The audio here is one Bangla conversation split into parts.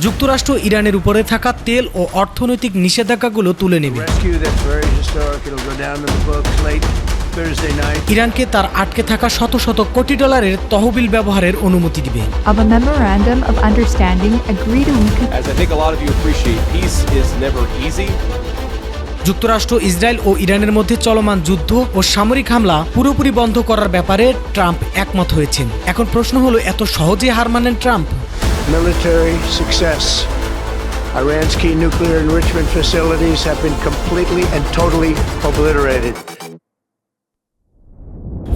যুক্তরাষ্ট্র ইরানের উপরে থাকা তেল ও অর্থনৈতিক নিষেধাজ্ঞাগুলো তুলে নেবে। ইরানকে তার আটকে থাকা শত শত কোটি ডলারের তহবিল ব্যবহারের অনুমতি দিবে। Of a memorandum of understanding agreed to As I think a lot of you appreciate, peace is never easy. যুক্তরাষ্ট্র, ইসরায়েল ও ইরানের মধ্যে চলমান যুদ্ধ ও সামরিক হামলা পুরোপুরি বন্ধ করার ব্যাপারে ট্রাম্প একমত হয়েছেন। এখন প্রশ্ন হলো, এত সহজে হার মানেন Trump? Military success. Iran's key nuclear enrichment facilities have been completely and totally obliterated.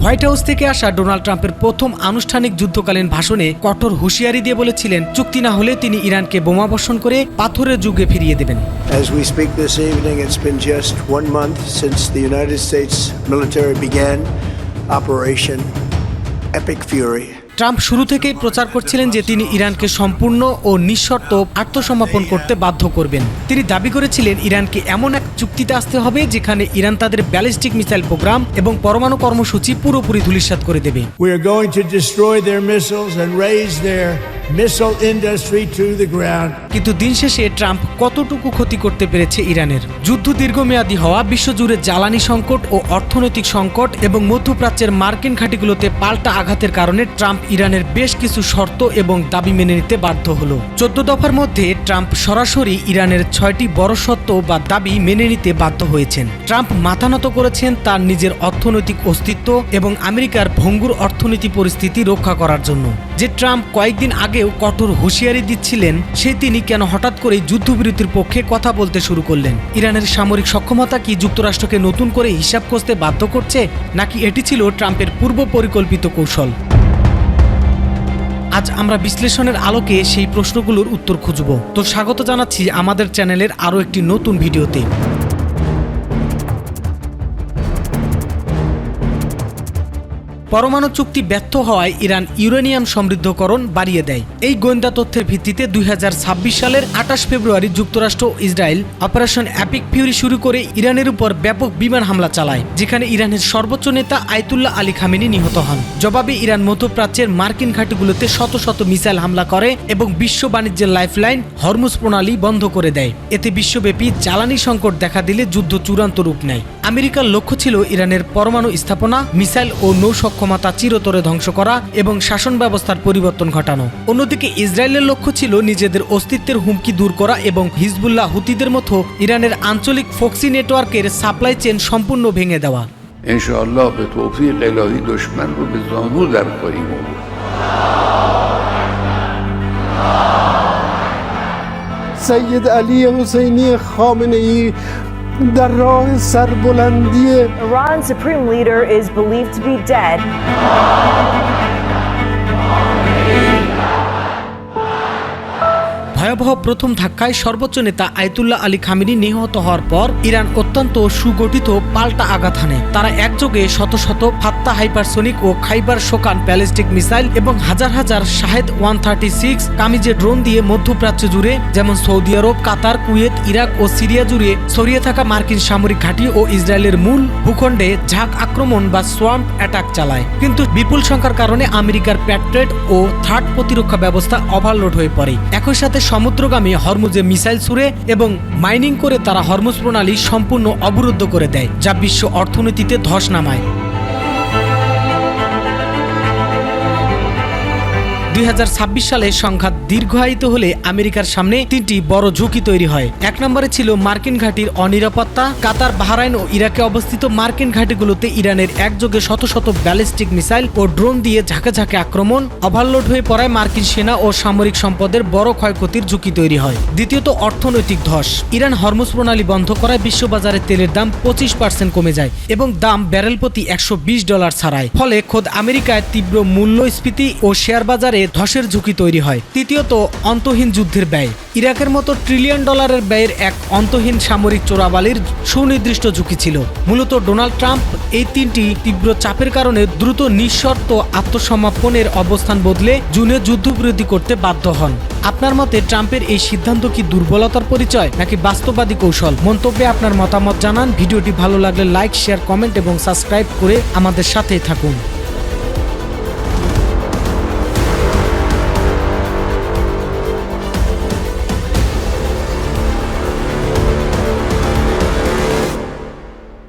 White house থেকে আসা ডোনাল্ড ট্রাম্পের প্রথম আনুষ্ঠানিক যুদ্ধকালীন ভাষণে কঠোর হুঁশিয়ারি দিয়ে বলেছিলেন, চুক্তি না হলে তিনি ইরানকে বোমাবর্ষণ করে পাথরের যুগে ফিরিয়ে দেবেন। As we speak this evening, it's been just 1 month since the United States military began Operation Epic Fury. Trump শুরু থেকেই প্রচার করছিলেন যে তিনি ইরানকে সম্পূর্ণ ও নিঃশর্ত আত্মসমর্পণ করতে বাধ্য করবেন। তিনি দাবি করেছিলেন ইরানকে এমন এক চুক্তিতে আসতে হবে যেখানে ইরান তাদের ব্যালিস্টিক মিসাইল প্রোগ্রাম এবং পরমাণু কর্মসূচি পুরোপুরি ধূলিসাৎ করে দেবে। We are going to destroy their missiles and raise their missile industry to the ground. কিন্তু দিন শেষে ট্রাম্প কতটুকু ক্ষতি করতে পেরেছে ইরানের? যুদ্ধ দীর্ঘমেয়াদী হওয়া, বিশ্বজুড়ে জ্বালানি সংকট ও অর্থনৈতিক সংকট এবং মধ্যপ্রাচ্যের মার্কিন ঘাঁটিগুলোতে পাল্টা আঘাতের কারণে ট্রাম্প ইরানের বেশ কিছু শর্ত এবং দাবি মেনে নিতে বাধ্য হলো। 14 দফার মধ্যে ট্রাম্প সরাসরি ইরানের 6টি বড় শর্ত বা দাবি মেনে নিতে বাধ্য হয়েছেন। ট্রাম্প মাথা নত করেছেন তার নিজের অর্থনৈতিক অস্তিত্ব এবং আমেরিকার ভঙ্গুর অর্থনীতি পরিস্থিতি রক্ষা করার জন্য। যে ট্রাম্প কয়েকদিন আগেও কঠোর হুঁশিয়ারি দিচ্ছিলেন, তিনি কেন হঠাৎ করে যুদ্ধবিরতির পক্ষে কথা বলতে শুরু করলেন? ইরানের সামরিক সক্ষমতা কি যুক্তরাষ্ট্রকে নতুন করে হিসাব কষতে বাধ্য করছে, নাকি এটি ছিল ট্রাম্পের পূর্ব পরিকল্পিত কৌশল? আজ আমরা বিশ্লেষণের আলোকে সেই প্রশ্নগুলোর উত্তর খুঁজব। তো স্বাগত জানাচ্ছি আমাদের চ্যানেলের আরও একটি নতুন ভিডিওতে। পরমাণু চুক্তি ব্যর্থ হওয়ায় ইরান ইউরেনিয়াম সমৃদ্ধকরণ বাড়িয়ে দেয়। এই গোয়েন্দা তথ্যের ভিত্তিতে 2026 সালের 28 ফেব্রুয়ারি যুক্তরাষ্ট্র ইসরায়েল অপারেশন এপিক ফিউরি শুরু করে ইরানের উপর ব্যাপক বিমান হামলা চালায়, যেখানে ইরানের সর্বোচ্চ নেতা আয়াতুল্লাহ আলী খামেনি নিহত হন। জবাবে ইরান মধ্যপ্রাচ্যের মার্কিন ঘাঁটিগুলোতে শত শত মিসাইল হামলা করে এবং বিশ্ব বাণিজ্যের লাইফলাইন হরমুজ প্রণালী বন্ধ করে দেয়। এতে বিশ্বব্যাপী জ্বালানি সংকট দেখা দিলে যুদ্ধ চূড়ান্ত রূপ নেয়। আমেরিকার লক্ষ্য ছিল ইরানের পরমাণু স্থাপনা, মিসাইল ও নৌসক্ষমতা চিরতরে ধ্বংস করা এবং শাসন ব্যবস্থার পরিবর্তন ঘটানো। অন্যদিকে ইসরায়েলের লক্ষ্য ছিল নিজেদের অস্তিত্বের হুমকি দূর করা এবং হিজবুল্লাহ হুতিদের মতো ইরানের আঞ্চলিক ফক্সি নেটওয়ার্কের সাপ্লাই চেন সম্পূর্ণ ভেঙে দেওয়া। ইনশাআল্লাহ به توفیق الهی دشمن رو به زانو در خواهیم آورد. سید علی حسینی خامنه‌ای در راه سربلندی Iran's supreme leader is believed to be dead. ভয়াবহ প্রথম ধাক্কায় সর্বোচ্চ নেতা আয়াতুল্লাহ আলী খামেনি নিহত হওয়ার পর ইরান অত্যন্ত সুগঠিত পাল্টা আঘাত হানে। তারা একযোগে শত শত ফাত্তা হাইপারসোনিক ও খাইবার শোকান ব্যালিস্টিক মিসাইল এবং হাজার হাজার শাহেদ 136 কামিজে ড্রোন দিয়ে মধ্যপ্রাচ্য জুড়ে, যেমন সৌদি আরব, কাতার, কুয়েত, ইরাক ও সিরিয়া জুড়ে ছড়িয়ে থাকা মার্কিন সামরিক ঘাঁটি ও ইসরায়েলের মূল ভূখণ্ডে ঝাঁক আক্রমণ বা সোয়াম্প অ্যাটাক চালায়। কিন্তু বিপুল সংখ্যার কারণে আমেরিকার প্যাট্রিয়ট ও থার্ড প্রতিরক্ষা ব্যবস্থা ওভারলোড হয়ে পড়ে। একই সাথে সমুদ্রগামী হরমুজে মিসাইল ছুড়ে এবং মাইনিং করে তারা হরমুজ প্রণালী সম্পূর্ণ অবরুদ্ধ করে দেয়, যা বিশ্ব অর্থনীতিতে ধস নামায়। 2026 সালে সংঘাত দীর্ঘায়িত হলে আমেরিকার সামনে 3টি বড় ঝুঁকি তৈরি হয়। 1 নম্বরে ছিল মার্কিন ঘাঁটির অনিরাপত্তা। কাতার, বাহরাইন ও ইরাকে অবস্থিত মার্কিন ঘাঁটিগুলোতে ইরানের একযোগে শত শত ব্যালিস্টিক মিসাইল ও ড্রোন দিয়ে ঝাঁকে ঝাঁকে আক্রমণ ওভারলোড হয়ে পড়ায় মার্কিন সেনা ও সামরিক সম্পদের বড় ক্ষয়ক্ষতির ঝুঁকি তৈরি হয়। দ্বিতীয়ত, অর্থনৈতিক ধস। ইরান হরমুজ প্রণালী বন্ধ করায় বিশ্ববাজারে তেলের দাম 25% কমে যায় এবং দাম ব্যারেল প্রতি $120 ছাড়ায়। ফলে খোদ আমেরিকায় তীব্র মূল্যস্ফীতি ও শেয়ার বাজারে ধসের ঝুঁকি তৈরি হয়। তৃতীয়ত, অন্তহীন যুদ্ধের ব্যয়। ইরাকের মতো $1 ট্রিলিয়ন ব্যয়ের এক অন্তহীন সামরিক চোরাবালির সুনির্দিষ্ট ঝুঁকি ছিল। মূলত ডোনাল্ড ট্রাম্প এই 3টি তীব্র চাপের কারণে দ্রুত নিঃশর্ত আত্মসমর্পণের অবস্থান বদলে জুনে যুদ্ধবিরতি করতে বাধ্য হন। আপনার মতে ট্রাম্পের এই সিদ্ধান্ত কি দুর্বলতার পরিচয় নাকি বাস্তববাদী কৌশল? মন্তব্যে আপনার মতামত জানান। ভিডিওটি ভালো লাগলে লাইক, শেয়ার, কমেন্ট এবং সাবস্ক্রাইব করে আমাদের সাথেই থাকুন।